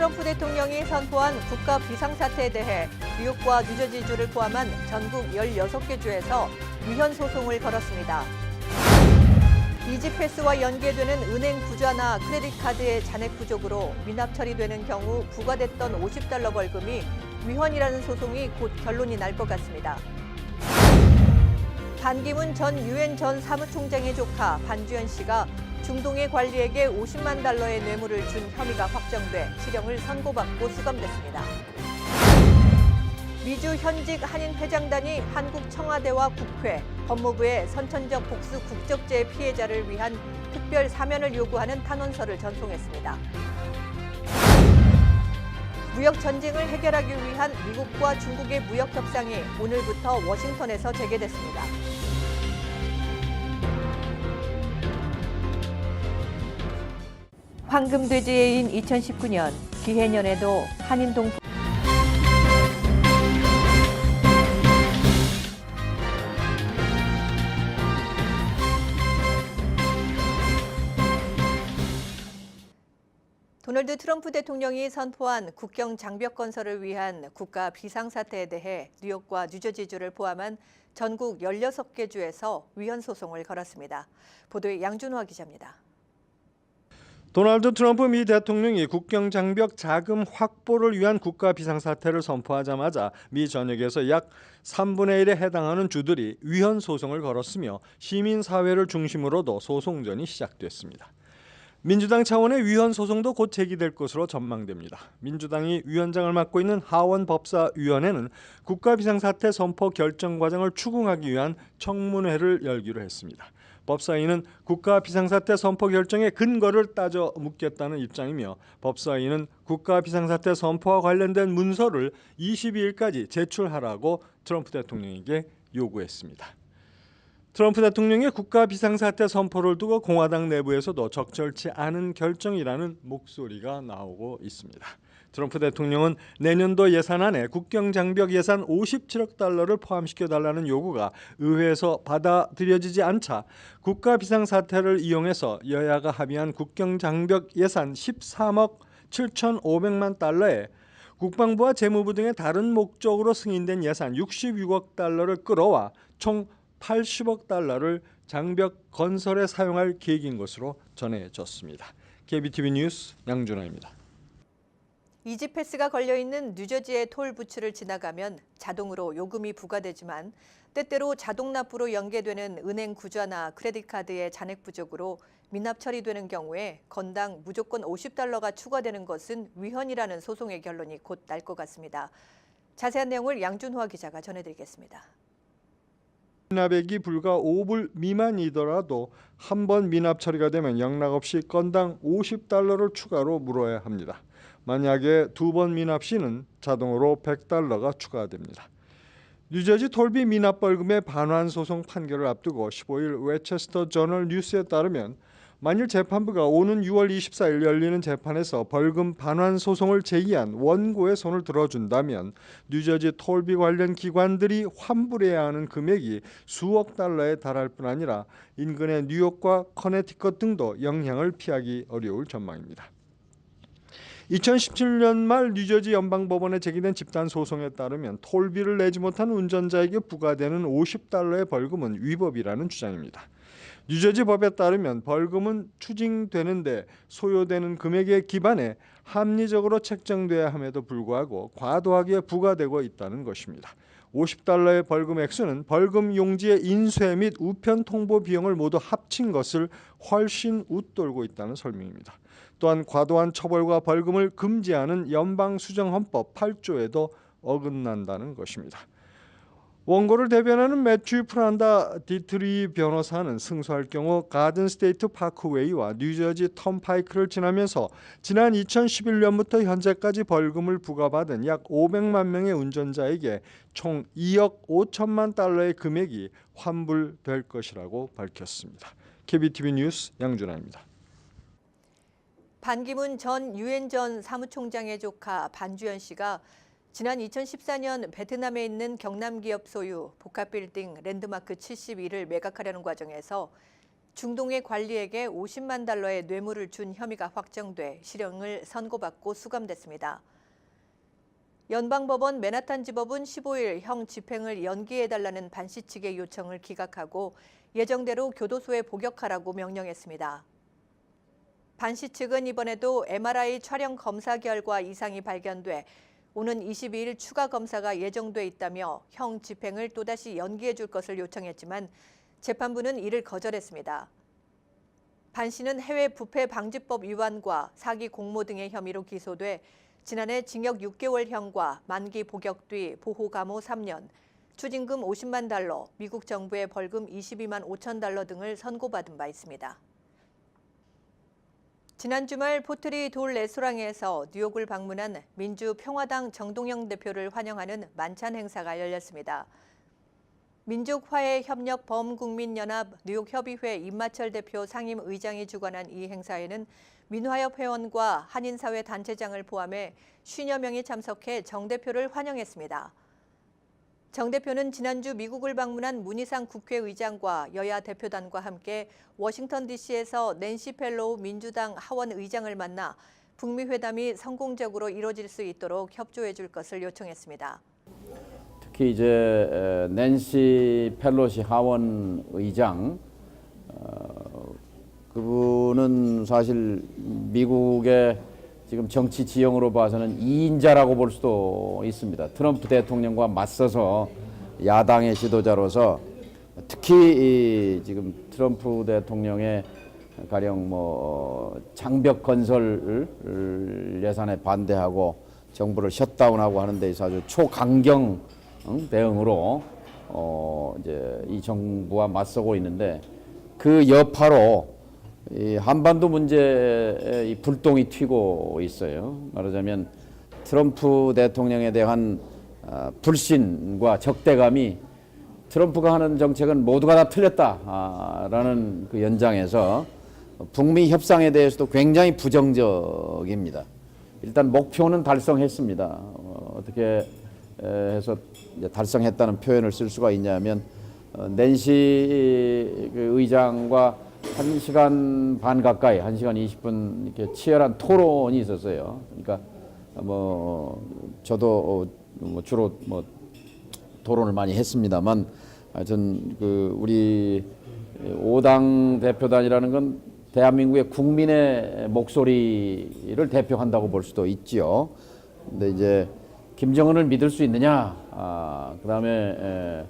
트럼프 대통령이 선포한 국가 비상사태에 대해 뉴욕과 뉴저지주를 포함한 전국 16개 주에서 위헌 소송을 걸었습니다. 이지패스와 연계되는 은행 부자나 크레딧 카드의 잔액 부족으로 미납 처리되는 경우 부과됐던 $50 벌금이 위헌이라는 소송이 곧 결론이 날 것 같습니다. 반기문 전 유엔 전 사무총장의 조카 반주현 씨가 중동의 관리에게 $50만 의 뇌물을 준 혐의가 확정돼 실형을 선고받고 수감됐습니다. 미주 현직 한인 회장단이 한국 청와대와 국회, 법무부에 선천적 복수 국적죄 피해자를 위한 특별 사면을 요구하는 탄원서를 전송했습니다. 무역 전쟁을 해결하기 위한 미국과 중국의 무역 협상이 오늘부터 워싱턴에서 재개됐습니다. 황금돼지해인 2019년 기해년에도 한인 동포 도널드 트럼프 대통령이 선포한 국경 장벽 건설을 위한 국가 비상사태에 대해 뉴욕과 뉴저지주를 포함한 전국 16개 주에서 위헌 소송을 걸었습니다. 보도에 양준화 기자입니다. 도널드 트럼프 미 대통령이 국경 장벽 자금 확보를 위한 국가 비상사태를 선포하자마자 미 전역에서 약 3분의 1에 해당하는 주들이 위헌 소송을 걸었으며 시민사회를 중심으로도 소송전이 시작됐습니다. 민주당 차원의 위헌 소송도 곧 제기될 것으로 전망됩니다. 민주당이 위원장을 맡고 있는 하원 법사위원회는 국가 비상사태 선포 결정 과정을 추궁하기 위한 청문회를 열기로 했습니다. 법사위는 국가 비상사태 선포 결정의 근거를 따져 묻겠다는 입장이며 법사위는 국가 비상사태 선포와 관련된 문서를 22일까지 제출하라고 트럼프 대통령에게 요구했습니다. 트럼프 대통령의 국가 비상사태 선포를 두고 공화당 내부에서도 적절치 않은 결정이라는 목소리가 나오고 있습니다. 트럼프 대통령은 내년도 예산안에 국경장벽 예산 $57억 포함시켜달라는 요구가 의회에서 받아들여지지 않자 국가 비상사태를 이용해서 여야가 합의한 국경장벽 예산 $13억 7,500만 국방부와 재무부 등의 다른 목적으로 승인된 예산 $66억 끌어와 총 $80억 장벽 건설에 사용할 계획인 것으로 전해졌습니다. KBTV 뉴스 양준하입니다. 이지패스가 걸려있는 뉴저지의 톨 부츠를 지나가면 자동으로 요금이 부과되지만 때때로 자동 납부로 연계되는 은행 구좌나 크레딧 카드의 잔액 부족으로 미납 처리되는 경우에 건당 무조건 $50가 추가되는 것은 위헌이라는 소송의 결론이 곧 날 것 같습니다. 자세한 내용을 양준화 기자가 전해드리겠습니다. 미납액이 불과 5불 미만이더라도 한 번 미납 처리가 되면 영락없이 건당 $50를 추가로 물어야 합니다. 만약에 두 번 미납 시는 자동으로 $100가 추가됩니다. 뉴저지 톨비 미납 벌금의 반환 소송 판결을 앞두고 15일 웨체스터 저널 뉴스에 따르면 만일 재판부가 오는 6월 24일 열리는 재판에서 벌금 반환 소송을 제기한 원고의 손을 들어준다면 뉴저지 톨비 관련 기관들이 환불해야 하는 금액이 수억 달러에 달할 뿐 아니라 인근의 뉴욕과 커네티컷 등도 영향을 피하기 어려울 전망입니다. 2017년 말 뉴저지 연방법원에 제기된 집단 소송에 따르면 톨비를 내지 못한 운전자에게 부과되는 $50의 벌금은 위법이라는 주장입니다. 뉴저지 법에 따르면 벌금은 추징되는데 소요되는 금액에 기반해 합리적으로 책정돼야 함에도 불구하고 과도하게 부과되고 있다는 것입니다. $50의 벌금 액수는 벌금 용지의 인쇄 및 우편 통보 비용을 모두 합친 것을 훨씬 웃돌고 있다는 설명입니다. 또한 과도한 처벌과 벌금을 금지하는 연방수정헌법 8조에도 어긋난다는 것입니다. 원고를 대변하는 매튜 프란다 디트리 변호사는 승소할 경우 가든 스테이트 파크웨이와 뉴저지 턴파이크를 지나면서 지난 2011년부터 현재까지 벌금을 부과받은 약 500만 명의 운전자에게 총 $2억 5천만 달러의 금액이 환불될 것이라고 밝혔습니다. KBTV 뉴스 양준하입니다. 반기문 전 유엔 전 사무총장의 조카 반주현 씨가 지난 2014년 베트남에 있는 경남기업 소유 복합빌딩 랜드마크 72를 매각하려는 과정에서 중동의 관리에게 50만 달러의 뇌물을 준 혐의가 확정돼 실형을 선고받고 수감됐습니다. 연방법원 맨하탄지법은 15일 형 집행을 연기해달라는 반 씨 측의 요청을 기각하고 예정대로 교도소에 복역하라고 명령했습니다. 반 씨 측은 이번에도 MRI 촬영 검사 결과 이상이 발견돼 오는 22일 추가 검사가 예정돼 있다며 형 집행을 또다시 연기해 줄 것을 요청했지만 재판부는 이를 거절했습니다. 반 씨는 해외 부패 방지법 위반과 사기 공모 등의 혐의로 기소돼 지난해 징역 6개월형과 만기 복역 뒤 보호 감호 3년, 추징금 50만 달러, 미국 정부의 벌금 22만 5천 달러 등을 선고받은 바 있습니다. 지난 주말 포트리 돌 레스토랑에서 뉴욕을 방문한 민주평화당 정동영 대표를 환영하는 만찬 행사가 열렸습니다. 민족화해협력 범국민연합 뉴욕협의회 임마철 대표 상임의장이 주관한 이 행사에는 민화협 회원과 한인사회 단체장을 포함해 50여 명이 참석해 정 대표를 환영했습니다. 정 대표는 지난주 미국을 방문한 문희상 국회의장과 여야 대표단과 함께 워싱턴 DC에서 낸시 펠로우 민주당 하원 의장을 만나 북미 회담이 성공적으로 이뤄질 수 있도록 협조해 줄 것을 요청했습니다. 특히 이제 낸시 펠로시 하원 의장 그분은 사실 미국의 지금 정치 지형으로 봐서는 2인자라고 볼 수도 있습니다. 트럼프 대통령과 맞서서 야당의 지도자로서 특히 지금 트럼프 대통령의 가령 장벽 건설 예산에 반대하고 정부를 셧다운하고 하는 데 있어서 아주 초강경 대응으로 이제 이 정부와 맞서고 있는데 그 여파로 이 한반도 문제에 이 불똥이 튀고 있어요. 말하자면 트럼프 대통령에 대한 불신과 적대감이 트럼프가 하는 정책은 모두가 다 틀렸다라는 그 연장에서 북미 협상에 대해서도 굉장히 부정적입니다. 일단 목표는 달성했습니다. 어떻게 해서 이제 달성했다는 표현을 쓸 수가 있냐면 낸시 의장과 1시간 반 가까이, 1시간 20분 이렇게 치열한 토론이 있었어요. 그러니까 저도 주로 토론을 많이 했습니다만, 하여튼 우리 5당 대표단이라는 건 대한민국의 국민의 목소리를 대표한다고 볼 수도 있지요. 근데 이제 김정은을 믿을 수 있느냐? 그다음에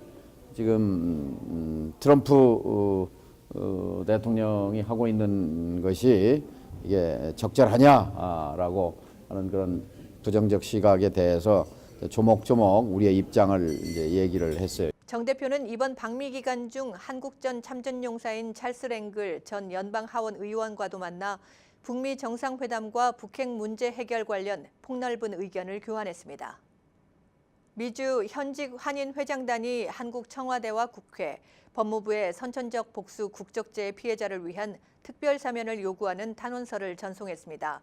지금 트럼프 대통령이 하고 있는 것이 이게 적절하냐라고 하는 그런 부정적 시각에 대해서 조목조목 우리의 입장을 이제 얘기를 했어요. 정 대표는 이번 방미 기간 중 한국 전 참전용사인 찰스 랭글 전 연방 하원 의원과도 만나 북미 정상회담과 북핵 문제 해결 관련 폭넓은 의견을 교환했습니다. 미주 현직 한인 회장단이 한국 청와대와 국회, 법무부에 선천적 복수 국적죄의 피해자를 위한 특별 사면을 요구하는 탄원서를 전송했습니다.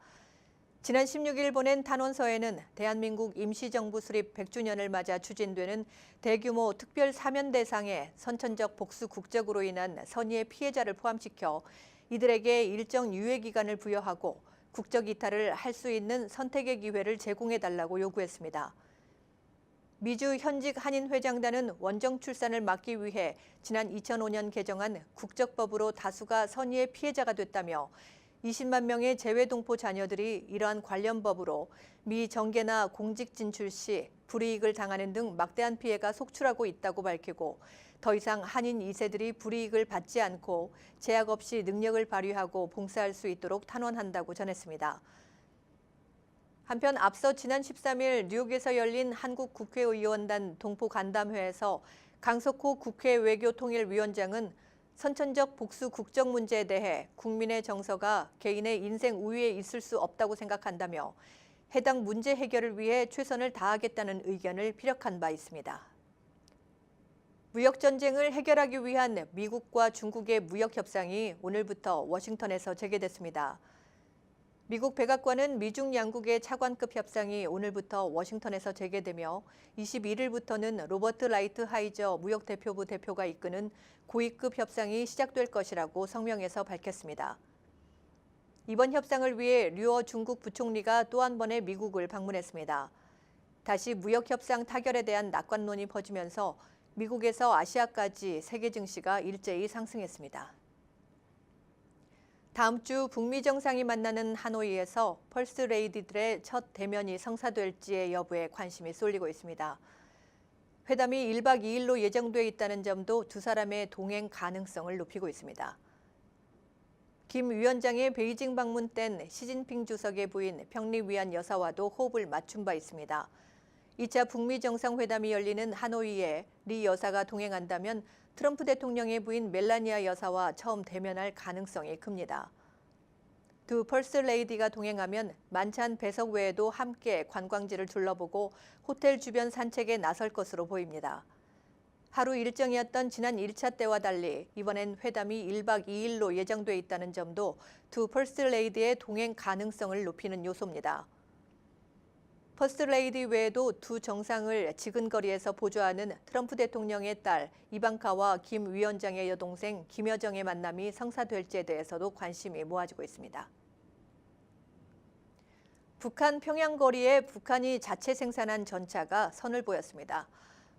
지난 16일 보낸 탄원서에는 대한민국 임시정부 수립 100주년을 맞아 추진되는 대규모 특별 사면 대상에 선천적 복수 국적으로 인한 선의의 피해자를 포함시켜 이들에게 일정 유예 기간을 부여하고 국적 이탈을 할 수 있는 선택의 기회를 제공해달라고 요구했습니다. 미주 현직 한인회장단은 원정 출산을 막기 위해 지난 2005년 개정한 국적법으로 다수가 선의의 피해자가 됐다며 20만 명의 재외동포 자녀들이 이러한 관련 법으로 미 정계나 공직 진출 시 불이익을 당하는 등 막대한 피해가 속출하고 있다고 밝히고 더 이상 한인 2세들이 불이익을 받지 않고 제약 없이 능력을 발휘하고 봉사할 수 있도록 탄원한다고 전했습니다. 한편 앞서 지난 13일 뉴욕에서 열린 한국 국회의원단 동포간담회에서 강석호 국회 외교통일위원장은 선천적 복수 국적 문제에 대해 국민의 정서가 개인의 인생 우위에 있을 수 없다고 생각한다며 해당 문제 해결을 위해 최선을 다하겠다는 의견을 피력한 바 있습니다. 무역 전쟁을 해결하기 위한 미국과 중국의 무역 협상이 오늘부터 워싱턴에서 재개됐습니다. 미국 백악관은 미중 양국의 차관급 협상이 오늘부터 워싱턴에서 재개되며 21일부터는 로버트 라이트 하이저 무역대표부 대표가 이끄는 고위급 협상이 시작될 것이라고 성명에서 밝혔습니다. 이번 협상을 위해 류어 중국 부총리가 또 한 번의 미국을 방문했습니다. 다시 무역협상 타결에 대한 낙관론이 퍼지면서 미국에서 아시아까지 세계 증시가 일제히 상승했습니다. 다음 주 북미 정상이 만나는 하노이에서 펄스 레이디들의 첫 대면이 성사될지의 여부에 관심이 쏠리고 있습니다. 회담이 1박 2일로 예정돼 있다는 점도 두 사람의 동행 가능성을 높이고 있습니다. 김 위원장의 베이징 방문 땐 시진핑 주석의 부인 평리위안 여사와도 호흡을 맞춘 바 있습니다. 2차 북미 정상회담이 열리는 하노이에 리 여사가 동행한다면 트럼프 대통령의 부인 멜라니아 여사와 처음 대면할 가능성이 큽니다. 두 펄스 레이디가 동행하면 만찬 배석 외에도 함께 관광지를 둘러보고 호텔 주변 산책에 나설 것으로 보입니다. 하루 일정이었던 지난 1차 때와 달리 이번엔 회담이 1박 2일로 예정돼 있다는 점도 두 펄스 레이디의 동행 가능성을 높이는 요소입니다. 퍼스트 레이디 외에도 두 정상을 지근거리에서 보좌하는 트럼프 대통령의 딸 이방카와 김 위원장의 여동생 김여정의 만남이 성사될지에 대해서도 관심이 모아지고 있습니다. 북한 평양 거리에 북한이 자체 생산한 전차가 선을 보였습니다.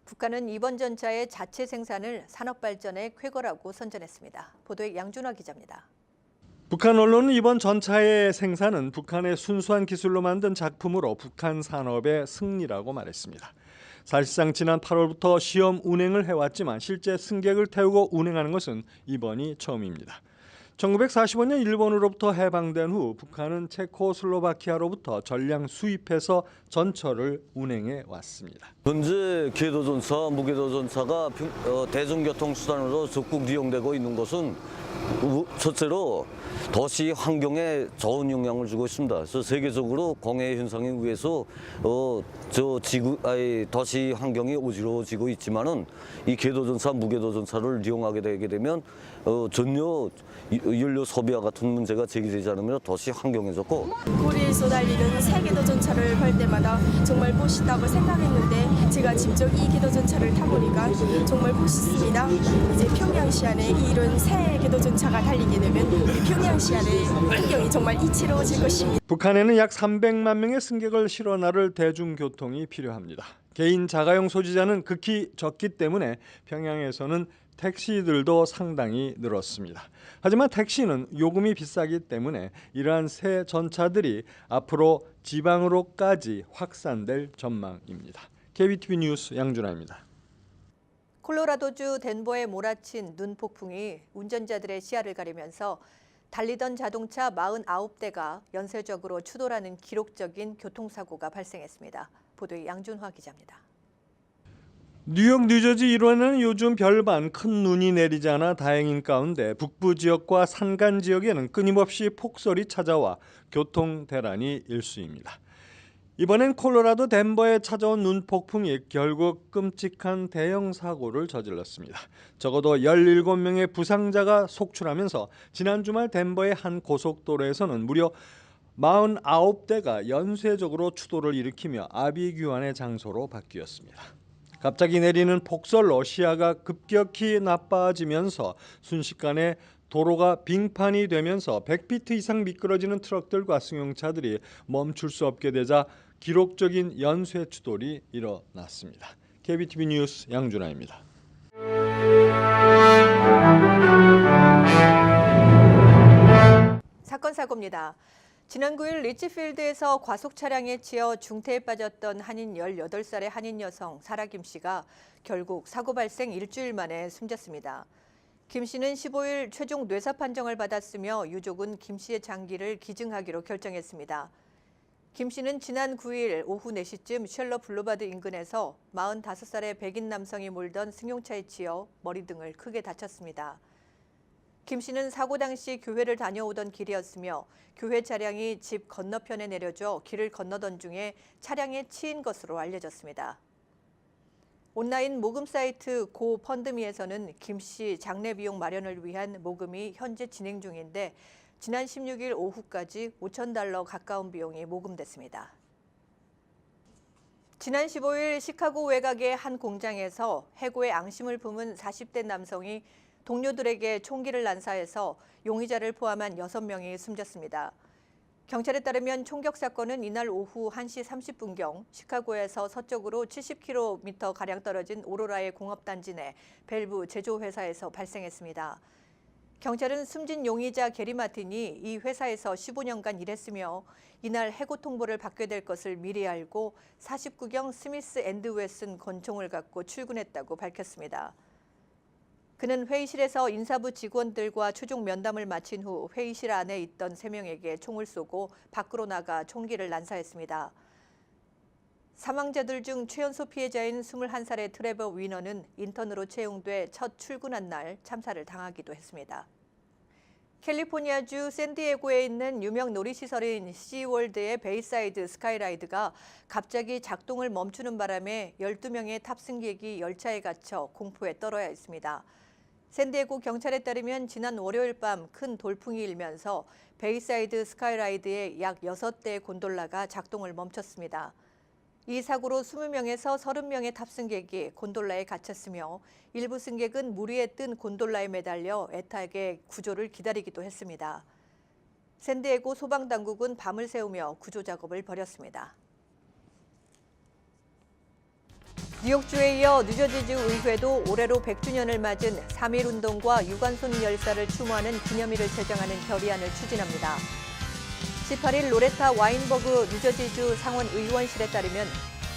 북한은 이번 전차의 자체 생산을 산업 발전의 쾌거라고 선전했습니다. 보도에 양준화 기자입니다. 북한 언론은 이번 전차의 생산은 북한의 순수한 기술로 만든 작품으로 북한 산업의 승리라고 말했습니다. 사실상 지난 8월부터 시험 운행을 해왔지만 실제 승객을 태우고 운행하는 것은 이번이 처음입니다. 1945년 일본으로부터 해방된 후 북한은 체코슬로바키아로부터 전량 수입해서 전철을 운행해 왔습니다. 현재 궤도전차, 무궤도전차가 대중교통수단으로 적극 이용되고 있는 것은 첫째로 도시 환경에 좋은 영향을 주고 있습니다. 그래서 세계적으로 공해 현상에 의해서 도시 환경이 어지러워지고 있지만은 이 궤도전차, 무궤도전차를 이용하게 되게 되면 전혀 연료 소비와 같은 문제가 제기되지 않으면 도시 환경에 좋고. 고리에 쏟아지는 새 궤도전차를 볼 때마다 정말 멋있다고 생각했는데 제가 직접 이 궤도전차를 타보니까 정말 멋있습니다. 이제 평양시안에 이런 새 궤도전차가 달리게 되면 우리 평양시안의 풍경이 정말 이채로워질 것입니다. 북한에는 약 300만 명의 승객을 실어 나를 대중교통이 필요합니다. 개인 자가용 소지자는 극히 적기 때문에 평양에서는 택시들도 상당히 늘었습니다. 하지만 택시는 요금이 비싸기 때문에 이러한 새 전차들이 앞으로 지방으로까지 확산될 전망입니다. KBTV 뉴스 양준하입니다. 콜로라도주 덴버에 몰아친 눈 폭풍이 운전자들의 시야를 가리면서 달리던 자동차 49대가 연쇄적으로 추돌하는 기록적인 교통사고가 발생했습니다. 보도의 양준화 기자입니다. 뉴욕, 뉴저지 일원에는 요즘 별반 큰 눈이 내리지 않아 다행인 가운데 북부 지역과 산간 지역에는 끊임없이 폭설이 찾아와 교통 대란이 일수입니다. 이번엔 콜로라도 덴버에 찾아온 눈 폭풍이 결국 끔찍한 대형 사고를 저질렀습니다. 적어도 17명의 부상자가 속출하면서 지난 주말 덴버의 한 고속도로에서는 무려 49대가 연쇄적으로 추돌을 일으키며 아비규환의 장소로 바뀌었습니다. 갑자기 내리는 폭설로 시야가 급격히 나빠지면서 순식간에 도로가 빙판이 되면서 100피트 이상 미끄러지는 트럭들과 승용차들이 멈출 수 없게 되자 기록적인 연쇄 추돌이 일어났습니다. KBTV 뉴스 양준하입니다. 사건 사고입니다. 지난 9일 리치필드에서 과속 차량에 치여 중태에 빠졌던 한인 18살의 한인 여성 사라 김 씨가 결국 사고 발생 일주일 만에 숨졌습니다. 김 씨는 15일 최종 뇌사 판정을 받았으며 유족은 김 씨의 장기를 기증하기로 결정했습니다. 김 씨는 지난 9일 오후 4시쯤 셜러 블루바드 인근에서 45살의 백인 남성이 몰던 승용차에 치여 머리 등을 크게 다쳤습니다. 김 씨는 사고 당시 교회를 다녀오던 길이었으며 교회 차량이 집 건너편에 내려져 길을 건너던 중에 차량에 치인 것으로 알려졌습니다. 온라인 모금 사이트 고펀드미에서는 김 씨 장례 비용 마련을 위한 모금이 현재 진행 중인데 지난 16일 오후까지 $5,000 가까운 비용이 모금됐습니다. 지난 15일 시카고 외곽의 한 공장에서 해고의 앙심을 품은 40대 남성이 동료들에게 총기를 난사해서 용의자를 포함한 6명이 숨졌습니다. 경찰에 따르면 총격 사건은 이날 오후 1시 30분경 시카고에서 서쪽으로 70km가량 떨어진 오로라의 공업단지 내 밸브 제조회사에서 발생했습니다. 경찰은 숨진 용의자 게리 마틴이 이 회사에서 15년간 일했으며 이날 해고 통보를 받게 될 것을 미리 알고 49경 스미스 앤드 웨슨 권총을 갖고 출근했다고 밝혔습니다. 그는 회의실에서 인사부 직원들과 최종 면담을 마친 후 회의실 안에 있던 3명에게 총을 쏘고 밖으로 나가 총기를 난사했습니다. 사망자들 중 최연소 피해자인 21살의 트레버 위너는 인턴으로 채용돼 첫 출근한 날 참사를 당하기도 했습니다. 캘리포니아주 샌디에고에 있는 유명 놀이시설인 시월드의 베이사이드 스카이라이드가 갑자기 작동을 멈추는 바람에 12명의 탑승객이 열차에 갇혀 공포에 떨어야 했습니다. 샌디에고 경찰에 따르면 지난 월요일 밤 큰 돌풍이 일면서 베이사이드 스카이라이드의 약 6대의 곤돌라가 작동을 멈췄습니다. 이 사고로 20명에서 30명의 탑승객이 곤돌라에 갇혔으며 일부 승객은 물 위에 뜬 곤돌라에 매달려 애타게 구조를 기다리기도 했습니다. 샌디에고 소방당국은 밤을 새우며 구조 작업을 벌였습니다. 뉴욕주에 이어 뉴저지주 의회도 올해로 100주년을 맞은 3.1운동과 유관순 열사를 추모하는 기념일을 제정하는 결의안을 추진합니다. 18일 로레타 와인버그 뉴저지주 상원 의원실에 따르면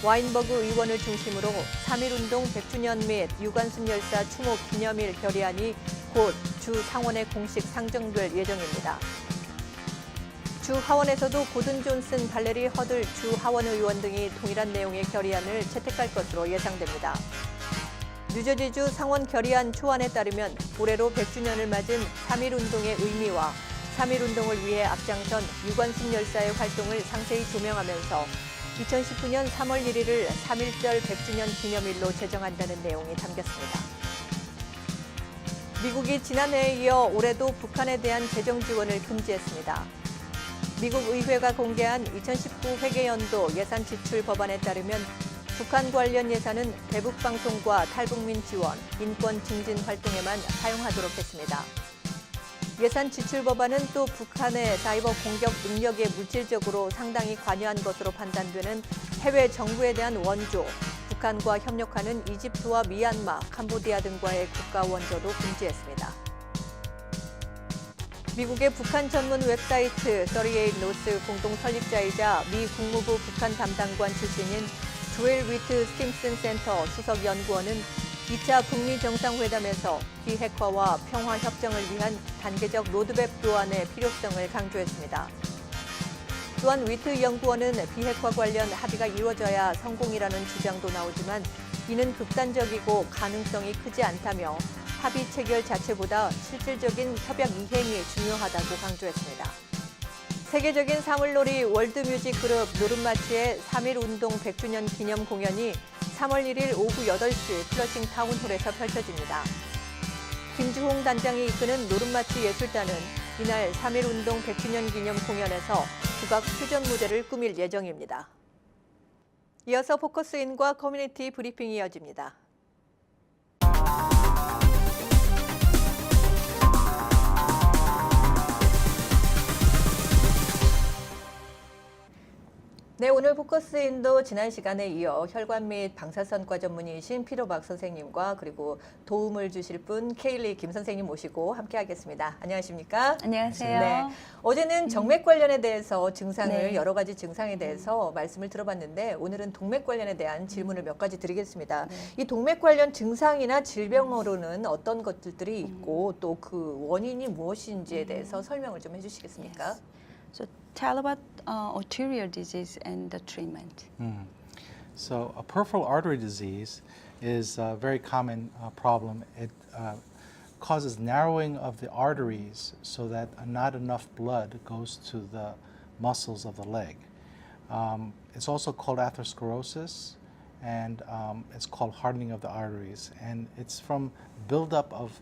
와인버그 의원을 중심으로 3.1운동 100주년 및 유관순 열사 추모 기념일 결의안이 곧 주 상원에 공식 상정될 예정입니다. 주 하원에서도 고든 존슨, 발레리 허들 주 하원 의원 등이 동일한 내용의 결의안을 채택할 것으로 예상됩니다. 뉴저지주 상원 결의안 초안에 따르면 올해로 100주년을 맞은 3.1운동의 의미와 3.1운동을 위해 앞장선 유관순 열사의 활동을 상세히 조명하면서 2019년 3월 1일을 3.1절 100주년 기념일로 제정한다는 내용이 담겼습니다. 미국이 지난해에 이어 올해도 북한에 대한 재정 지원을 금지했습니다. 미국 의회가 공개한 2019 회계연도 예산 지출 법안에 따르면 북한 관련 예산은 대북 방송과 탈북민 지원, 인권 증진 활동에만 사용하도록 했습니다. 예산 지출 법안은 또 북한의 사이버 공격 능력에 물질적으로 상당히 관여한 것으로 판단되는 해외 정부에 대한 원조, 북한과 협력하는 이집트와 미얀마, 캄보디아 등과의 국가 원조도 금지했습니다. 미국의 북한 전문 웹사이트 38노스 공동 설립자이자 미 국무부 북한 담당관 출신인 조엘 위트 스팀슨 센터 수석 연구원은 2차 북미 정상회담에서 비핵화와 평화 협정을 위한 단계적 로드맵 도안의 필요성을 강조했습니다. 또한 위트 연구원은 비핵화 관련 합의가 이루어져야 성공이라는 주장도 나오지만 이는 극단적이고 가능성이 크지 않다며 합의 체결 자체보다 실질적인 협약 이행이 중요하다고 강조했습니다. 세계적인 사물놀이 월드뮤직 그룹 노름마치의 3.1운동 100주년 기념 공연이 3월 1일 오후 8시 플러싱 타운홀에서 펼쳐집니다. 김주홍 단장이 이끄는 노름마치 예술단은 이날 3.1운동 100주년 기념 공연에서 국악 퓨전 무대를 꾸밀 예정입니다. 이어서 포커스인과 커뮤니티 브리핑이 이어집니다. 네, 오늘 포커스인도 지난 시간에 이어 혈관 및 방사선과 전문의이신 피로박 선생님과 그리고 도움을 주실 분 케일리 김 선생님 모시고 함께하겠습니다. 안녕하십니까? 안녕하세요. 네, 어제는 정맥 관련에 대해서 증상을 네. 여러 가지 증상에 대해서 말씀을 들어봤는데 오늘은 동맥 관련에 대한 질문을 몇 가지 드리겠습니다. 이 동맥 관련 증상이나 질병으로는 어떤 것들이 있고 또 그 원인이 무엇인지에 대해서 설명을 좀 해주시겠습니까? Yes. So tell about arterial disease and the treatment. So a peripheral artery disease is a very common problem. It causes narrowing of the arteries so that not enough blood goes to the muscles of the leg. It's also called atherosclerosis, and it's called hardening of the arteries. And it's from buildup of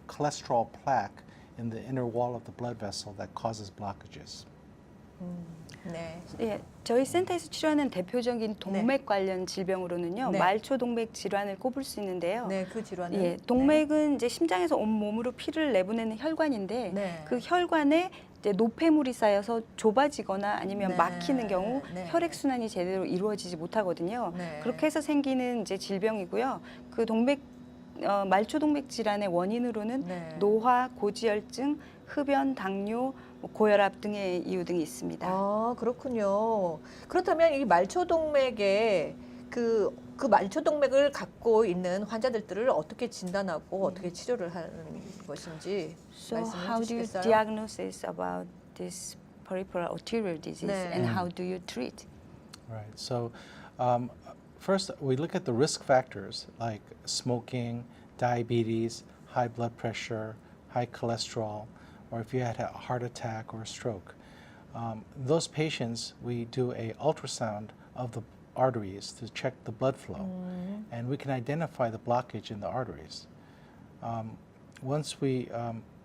cholesterol plaque in the inner wall of the blood vessel that causes blockages. 네. 예, 저희 센터에서 치료하는 대표적인 동맥 관련 질병으로는요, 네. 말초동맥 질환을 꼽을 수 있는데요. 네, 그 질환은 예, 동맥은 이제 심장에서 온 몸으로 피를 내보내는 혈관인데 네. 그 혈관에 이제 노폐물이 쌓여서 좁아지거나 아니면 네. 막히는 경우 네. 혈액 순환이 제대로 이루어지지 못하거든요. 네. 그렇게 해서 생기는 이제 질병이고요. 그 말초동맥 질환의 원인으로는 네. 노화, 고지혈증, 흡연, 당뇨, 고혈압 등의 이유 등이 있습니다. 아, 그렇군요. 그렇다면 이 말초동맥에 그 말초동맥을 갖고 있는 환자들을 어떻게 진단하고 어떻게 치료를 하는 것인지 So 말씀해 how do you 주시겠어요? diagnose about this peripheral arterial disease 네. and how do you treat? Right. So, first we look at the risk factors like smoking, diabetes, high blood pressure, high cholesterol, or if you had a heart attack or a stroke. Those patients, we do a ultrasound of the arteries to check the blood flow, and we can identify the blockage in the arteries. Once we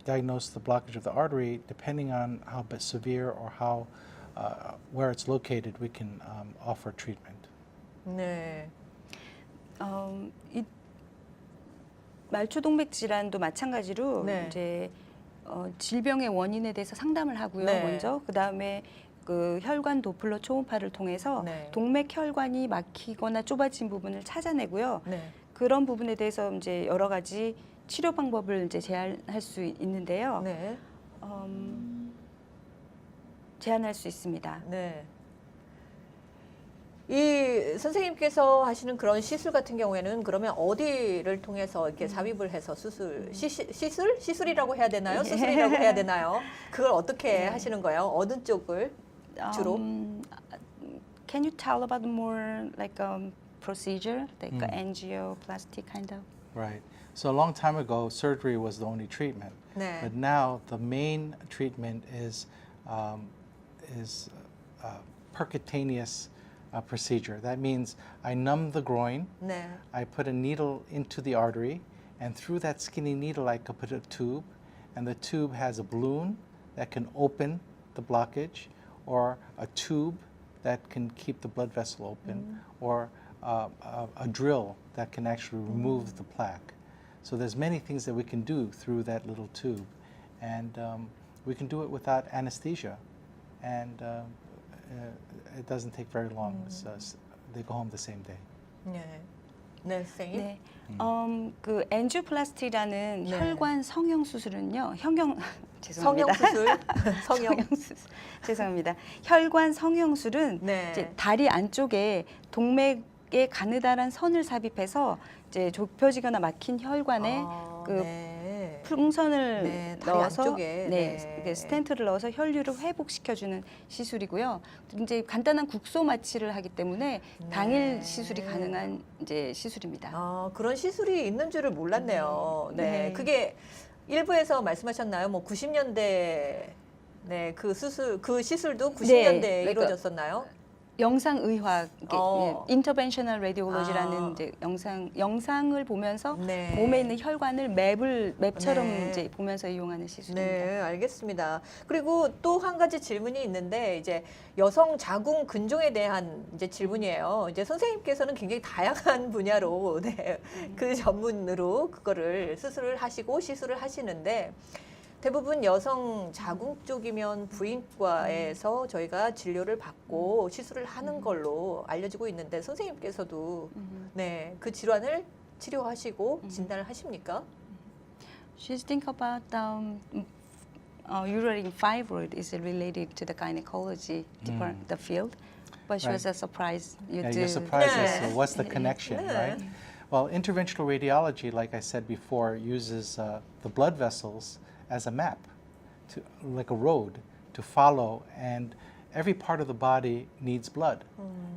diagnose the blockage of the artery, depending on how severe or how where it's located, we can offer treatment. 네. 이 말초동맥 질환도 마찬가지로 네. 이제 질병의 원인에 대해서 상담을 하고요. 네. 먼저 그 다음에 그 혈관 도플러 초음파를 통해서 네. 동맥 혈관이 막히거나 좁아진 부분을 찾아내고요. 네. 그런 부분에 대해서 이제 여러 가지 치료 방법을 이제 제안할 수 있는데요. 네. 제안할 수 있습니다. 네. 이 선생님께서 하시는 그런 시술 같은 경우에는 그러면 어디를 통해서 이렇게 삽입을 해서 시술이라고 해야 되나요? 수술이라고 해야 되나요? 그걸 어떻게 하시는 거예요? 어느 쪽을 주로? Can you tell about more like procedure, like angioplasty kind of? Right. So a long time ago, surgery was the only treatment, 네. but now the main treatment is percutaneous procedure. That means I numb the groin, 네. I put a needle into the artery, and through that skinny needle I could put a tube, and the tube has a balloon that can open the blockage, or a tube that can keep the blood vessel open, or a drill that can actually remove the plaque. So there's many things that we can do through that little tube, and we can do it without anesthesia, and it doesn't take very long. They go home the same day. 네. 네, 선생님. 네. 그 엔지오플라스티라는 네. 혈관 성형 수술은요. 성형 죄송합니다. 수술. 성형. 수술. 죄송합니다. 혈관 성형술은 네. 이제 다리 안쪽에 동맥에 가느다란 선을 삽입해서 이제 좁혀지거나 막힌 혈관에 아, 그 네. 풍선을 네, 다리 넣어서 안쪽에. 네, 네. 스텐트를 넣어서 혈류를 회복시켜주는 시술이고요. 이제 간단한 국소 마취를 하기 때문에 당일 시술이 가능한 이제 시술입니다. 아, 그런 시술이 있는 줄을 몰랐네요. 네. 네. 그게 일부에서 말씀하셨나요? 뭐 90년대 네, 그 시술도 90년대에 그러니까 이루어졌었나요? 영상의학, 인터벤셔널 레디올로지라는 아. 이제 영상을 보면서 네. 몸에 있는 혈관을 맵처럼 네. 이제 보면서 이용하는 시술입니다. 네, 알겠습니다. 그리고 또 한 가지 질문이 있는데 이제 여성 자궁 근종에 대한 이제 질문이에요. 이제 선생님께서는 굉장히 다양한 분야로 네, 그 전문으로 그거를 수술을 하시고 시술을 하시는데 대부분 여성 자궁 쪽이면 부인과에서 저희가 진료를 받고 시술을 하는 걸로 알려지고 있는데 선생님께서도 네, 그 질환을 치료하시고 진단을 하십니까? She's think about uterine fibroid is related to the gynecology department, the field, but she was surprised you Yeah, do. you're surprised as Yeah. to what's the connection, Yeah. right? Well, interventional radiology, like I said before, uses the blood vessels as a map, like a road to follow, and every part of the body needs blood,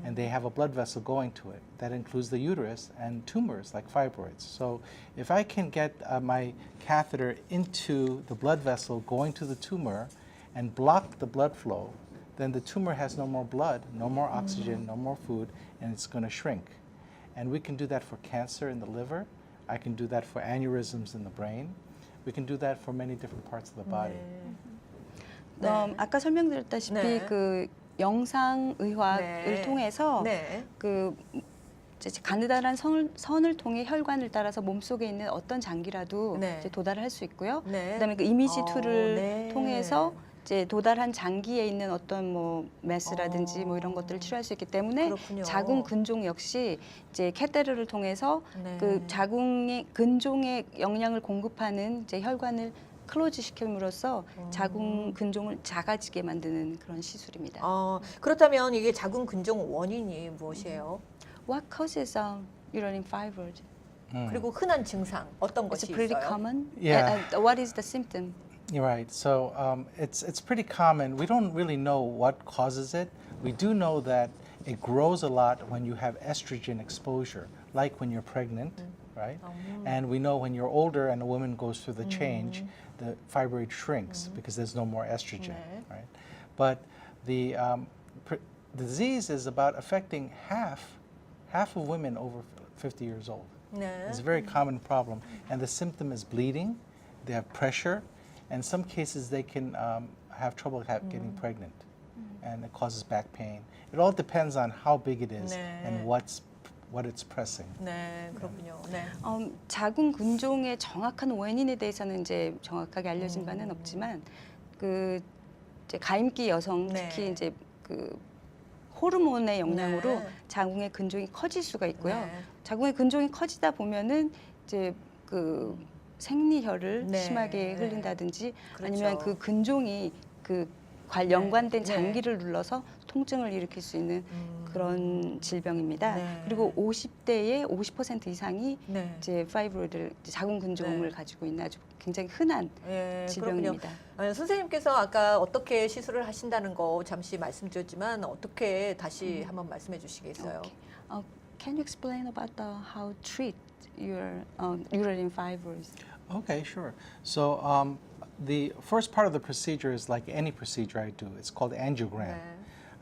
and they have a blood vessel going to it. That includes the uterus and tumors like fibroids. So if I can get my catheter into the blood vessel going to the tumor and block the blood flow, then the tumor has no more blood, no more oxygen, no more food, and it's going to shrink. And we can do that for cancer in the liver. I can do that for aneurysms in the brain. we can do that for many different parts of the body. 네. 아까 설명드렸다시피 네. 그 영상 의학을 네. 통해서 네. 그 이제 가느다란 선을 통해 혈관을 따라서 몸속에 있는 어떤 장기라도 네. 이제 도달을 할 수 있고요. 네. 그다음에 그 이미지 툴을 네. 통해서 이제 도달한 장기에 있는 어떤 뭐 메스라든지 뭐 이런 것들을 치료할 수 있기 때문에 그렇군요. 자궁 근종 역시 이제 캐테르를 통해서 네. 그 자궁의 근종에 영양을 공급하는 이제 혈관을 클로즈 시킴으로써 자궁 근종을 작아지게 만드는 그런 시술입니다. 그렇다면 이게 자궁 근종 원인이 무엇이에요? What causes uterine fibroid? 그리고 흔한 증상 어떤 It's 것이 pretty 있어요? common. Yeah. And what is the symptom? You're right. So it's pretty common. We don't really know what causes it. We do know that it grows a lot when you have estrogen exposure, like when you're pregnant, right? And we know when you're older and a woman goes through the change, the fibroid shrinks because there's no more estrogen, 네. right? But the disease is about affecting half of women over 50 years old. 네. It's a very common problem. And the symptom is bleeding, they have pressure, and in some cases they can have trouble getting pregnant. And it causes back pain. It all depends on how big it is 네. and what it's pressing. 네, 그렇군요. 네. 자궁 근종의 정확한 원인에 대해서는 이제 정확하게 알려진 바는 없지만 그 이제 가임기 여성 네. 특히 이제 그 호르몬의 영향으로 네. 자궁의 근종이 커질 수가 있고요. 네. 자궁의 근종이 커지다 보면은 이제 그 생리혈을 네. 심하게 네. 흘린다든지 그렇죠. 아니면 그 근종이 그 연관된 네. 장기를 눌러서 통증을 일으킬 수 있는 그런 질병입니다. 네. 그리고 50대의 50% 이상이 네. 이제 파이브로이드를 자궁 근종을 네. 가지고 있는 아주 굉장히 흔한 예, 질병입니다. 그렇군요. 선생님께서 아까 어떻게 시술을 하신다는 거 잠시 말씀드렸지만 어떻게 다시 한번 말씀해 주시겠어요? Okay. Can you explain about how treat your uterine fibroids? Okay, sure. So the first part of the procedure is like any procedure I do. It's called angiogram. 네.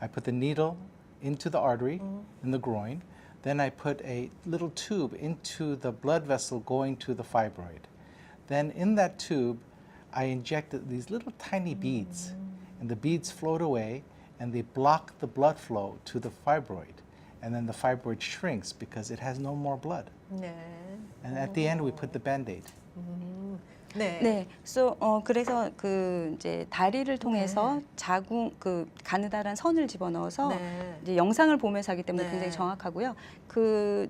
I put the needle into the artery in the groin. Then I put a little tube into the blood vessel going to the fibroid. Then in that tube, I injected these little tiny beads. And the beads float away and they block the blood flow to the fibroid. And then the fibroid shrinks because it has no more blood. 네. And at the end, we put the Band-Aid. 네. 네, 그래서 그 이제 다리를 통해서 자궁 그 가느다란 선을 집어넣어서 네. 이제 영상을 보면서 하기 때문에 네. 굉장히 정확하고요. 그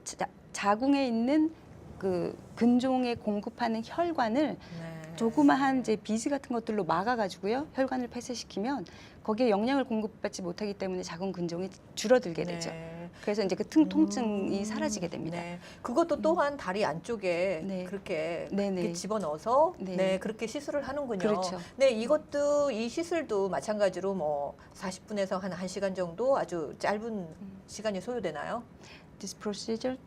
자궁에 있는 그 근종에 공급하는 혈관을 네. 조그마한 이제 비즈 같은 것들로 막아가지고요. 혈관을 폐쇄시키면 거기에 영양을 공급받지 못하기 때문에 자궁 근종이 줄어들게 되죠. 네. 그래서 이제 그 통증이 사라지게 됩니다. 네. 그것도 또한 다리 안쪽에 네. 그렇게, 네네. 그렇게 집어넣어서 네. 네, 그렇게 시술을 하는군요. 그렇죠. 네, 이 시술도 마찬가지로 뭐 40분에서 한 1시간 정도 아주 짧은 시간이 소요되나요? This procedure,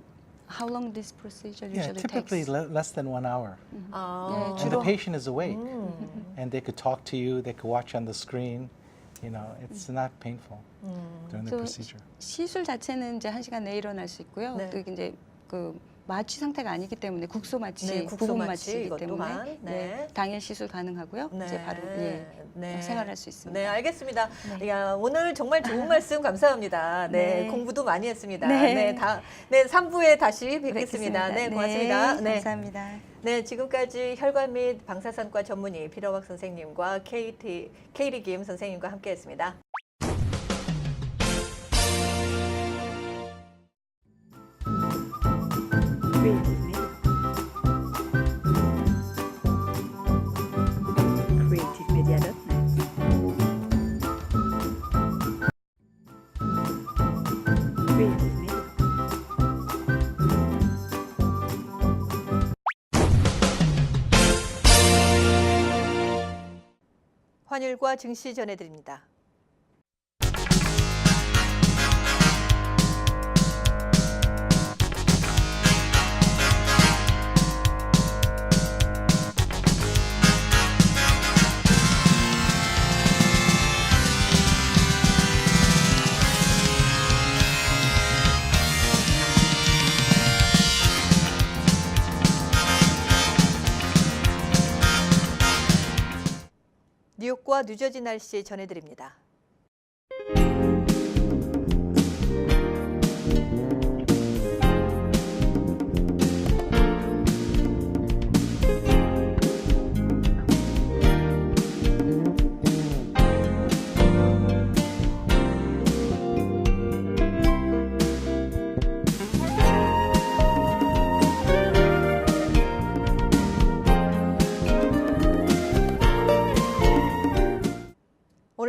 how long this procedure Yeah, usually typically takes? less than 1 hour. 아, 네, And the 주로 patient is awake. And they could talk to you, they could watch on the screen. You know, it's not painful during the So procedure. 시술 자체는 이제 1시간 내에 일어날 수 있고요. 네. 또 이제 그 마취 상태가 아니기 때문에 국소 마취, 네, 국소 부분 마취 마취이기 이것 때문에 또한, 네. 당일 시술 가능하고요. 이제 바로 생활할 수 있습니다. 네, 알겠습니다. 네. 야, 오늘 정말 좋은 말씀 감사합니다. 네, 네. 공부도 많이 했습니다. 네. 네, 3부에 다시 뵙겠습니다. 네, 고맙습니다. 네, 감사합니다. 네, 지금까지 혈관 및 방사선과 전문의 피러박 선생님과 케이리 김 선생님과 함께했습니다. 환율과 증시 전해드립니다. 뉴욕과 뉴저지 날씨 전해드립니다.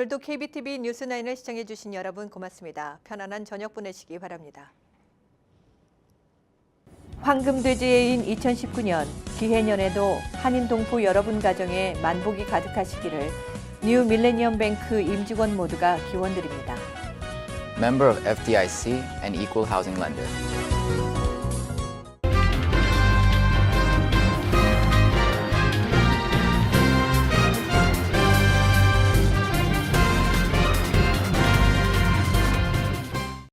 오늘도 KBTV 뉴스9을 시청해주신 여러분 고맙습니다. 편안한 저녁 보내시기 바랍니다. 황금돼지해인 2019년 기해년에도 한인 동포 여러분 가정에 만복이 가득하시기를 뉴 밀레니엄 뱅크 임직원 모두가 기원드립니다. Member of FDIC and Equal Housing Lender.